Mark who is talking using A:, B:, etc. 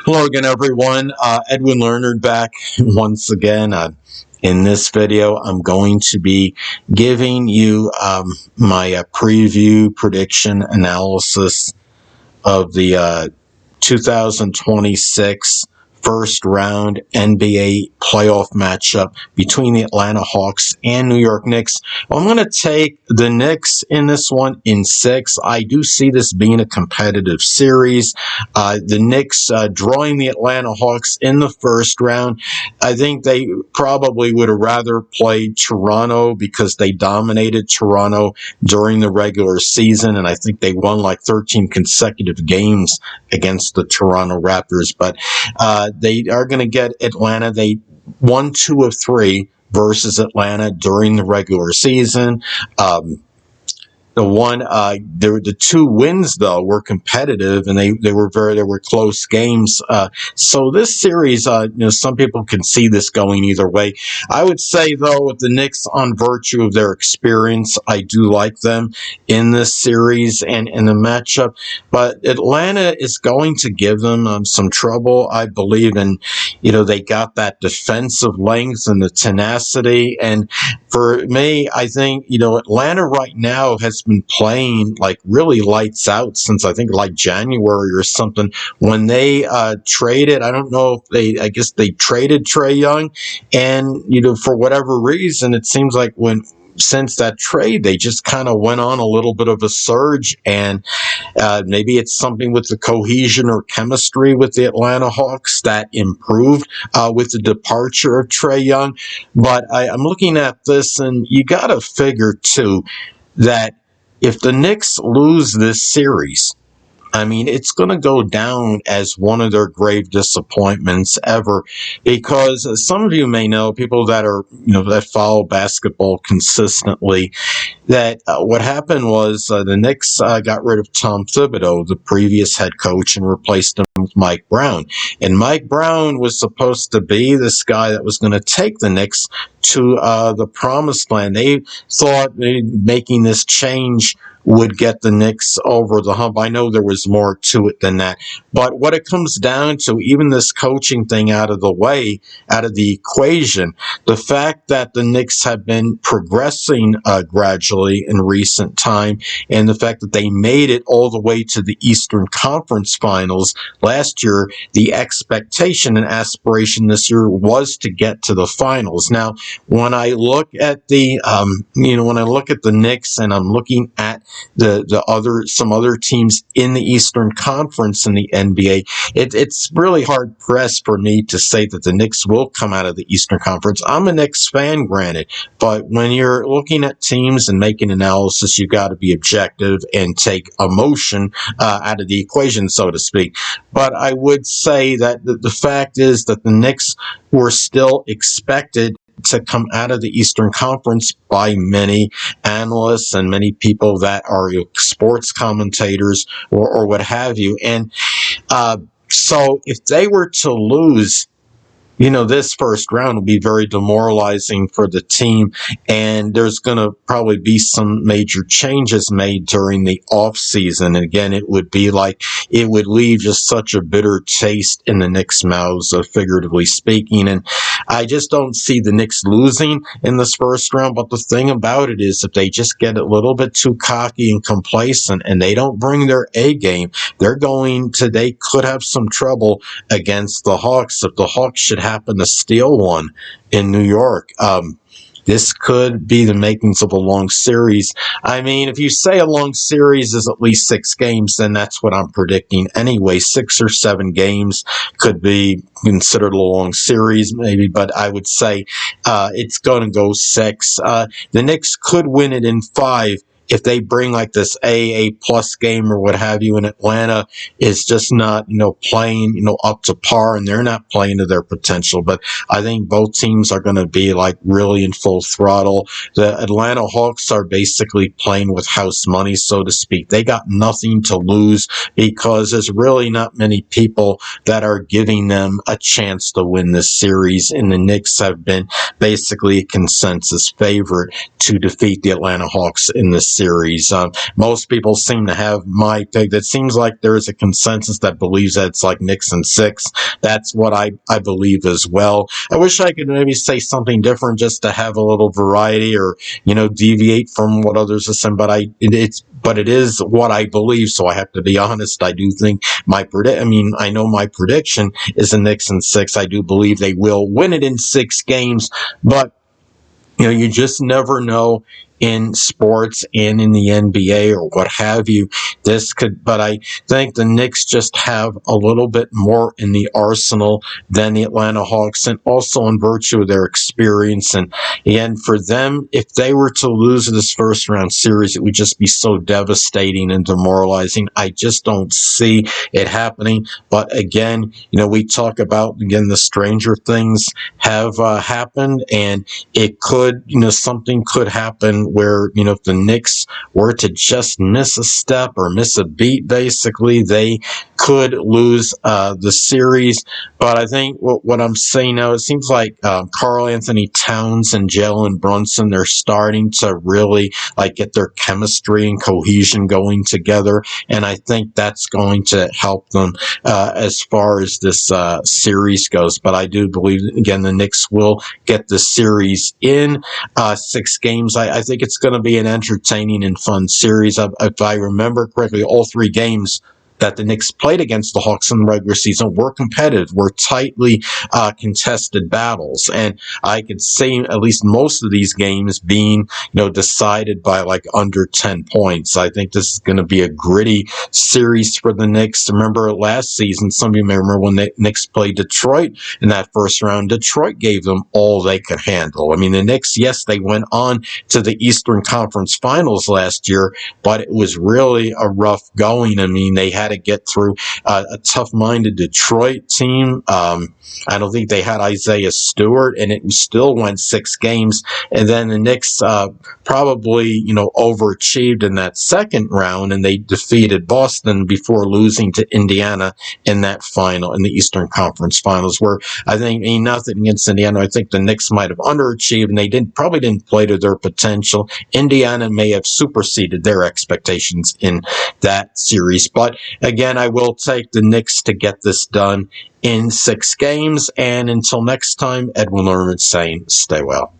A: Hello again, everyone. Edwin Learnard back once again. In this video, I'm going to be giving you my preview prediction analysis of the 2026 first round NBA playoff matchup between the Atlanta Hawks and New York Knicks. I'm going to take the Knicks in this one in 6. I do see this being a competitive series. The Knicks drawing the Atlanta Hawks in the first round. I think they probably would have rather played Toronto because they dominated Toronto during the regular season, and I think they won like 13 consecutive games against the Toronto Raptors. But they are going to get Atlanta. They won 2 of 3 versus Atlanta during the regular season. The 2 wins though were competitive, and they were close games. So this series, some people can see this going either way. I would say though, with the Knicks, on virtue of their experience, I do like them in this series and in the matchup. But Atlanta is going to give them some trouble, I believe. And they got that defensive length and the tenacity. And for me, I think Atlanta right now has been playing like really lights out since I think like January or something, when they traded. I don't know if I guess they traded Trae Young, and for whatever reason, it seems like since that trade, they just kind of went on a little bit of a surge, and maybe it's something with the cohesion or chemistry with the Atlanta Hawks that improved with the departure of Trae Young. But I'm looking at this, and you got to figure too that if the Knicks lose this series, I mean, it's going to go down as one of their grave disappointments ever, because as some of you may know, people that are, that follow basketball consistently, that what happened was the Knicks got rid of Tom Thibodeau, the previous head coach, and replaced him with Mike Brown. And Mike Brown was supposed to be this guy that was going to take the Knicks to the promised land. They thought making this change would get the Knicks over the hump. I know there was more to it than that. But what it comes down to, even this coaching thing out of the way, out of the equation, the fact that the Knicks have been progressing gradually in recent time, and the fact that they made it all the way to the Eastern Conference Finals last year, the expectation and aspiration this year was to get to the finals. Now, when I look at the Knicks, and I'm looking at some other teams in the Eastern Conference in the NBA, it's really hard pressed for me to say that the Knicks will come out of the Eastern Conference. I'm a Knicks fan, granted, but when you're looking at teams and making analysis, you got to be objective and take emotion out of the equation, so to speak. But I would say that the fact is that the Knicks were still expected to come out of the Eastern Conference by many analysts and many people that are sports commentators or what have you. And so if they were to lose, this first round will be very demoralizing for the team, and there's going to probably be some major changes made during the off season. And again, it would leave just such a bitter taste in the Knicks' mouths, figuratively speaking. And I just don't see the Knicks losing in this first round. But the thing about it is, if they just get a little bit too cocky and complacent, and they don't bring their A game, they could have some trouble against the Hawks. If the Hawks should happen to steal one in New York, this could be the makings of a long series. I mean, if you say a long series is at least 6 games, then that's what I'm predicting anyway. 6 or 7 games could be considered a long series, maybe, but I would say it's going to go 6. The Knicks could win it in 5 if they bring like this A plus game or what have you, and Atlanta is just not, playing, up to par, and they're not playing to their potential. But I think both teams are going to be like really in full throttle. The Atlanta Hawks are basically playing with house money, so to speak. They got nothing to lose because there's really not many people that are giving them a chance to win this series, and the Knicks have been basically a consensus favorite to defeat the Atlanta Hawks in this series. series. Most people seem to have my pick. It seems like there is a consensus that believes that it's like Knicks in 6. That's what I believe as well. I wish I could maybe say something different just to have a little variety, or deviate from what others are saying. But it is what I believe, so I have to be honest. I do think I know my prediction is the Knicks in 6. I do believe they will win it in 6 games, but you just never know in sports and in the NBA or what have you. But I think the Knicks just have a little bit more in the arsenal than the Atlanta Hawks, and also in virtue of their experience. And for them, if they were to lose this first round series, it would just be so devastating and demoralizing. I just don't see it happening. But again, we talk about, the stranger things have happened, and it could, something could happen where, if the Knicks were to just miss a step or miss a beat, basically, they could lose the series. But I think what I'm saying now, it seems like Karl Anthony Towns and Jalen Brunson, they're starting to really get their chemistry and cohesion going together. And I think that's going to help them as far as this series goes. But I do believe, again, the Knicks will get the series in 6 games. I think it's going to be an entertaining and fun series. If I remember correctly, all 3 games that the Knicks played against the Hawks in the regular season were competitive, were tightly contested battles. And I could see at least most of these games being, decided by under 10 points. I think this is going to be a gritty series for the Knicks. Remember last season, some of you may remember when the Knicks played Detroit in that first round, Detroit gave them all they could handle. I mean, the Knicks, yes, they went on to the Eastern Conference Finals last year, but it was really a rough going. I mean, they had to get through a tough-minded Detroit team. I don't think they had Isaiah Stewart, and it still went 6 games. And then the Knicks probably, overachieved in that second round, and they defeated Boston before losing to Indiana in that final, in the Eastern Conference Finals, where I think, nothing against Indiana, I think the Knicks might have underachieved, and they probably didn't play to their potential. Indiana may have superseded their expectations in that series. But again, I will take the Knicks to get this done in 6 games. And until next time, Edwin Learnard saying, stay well.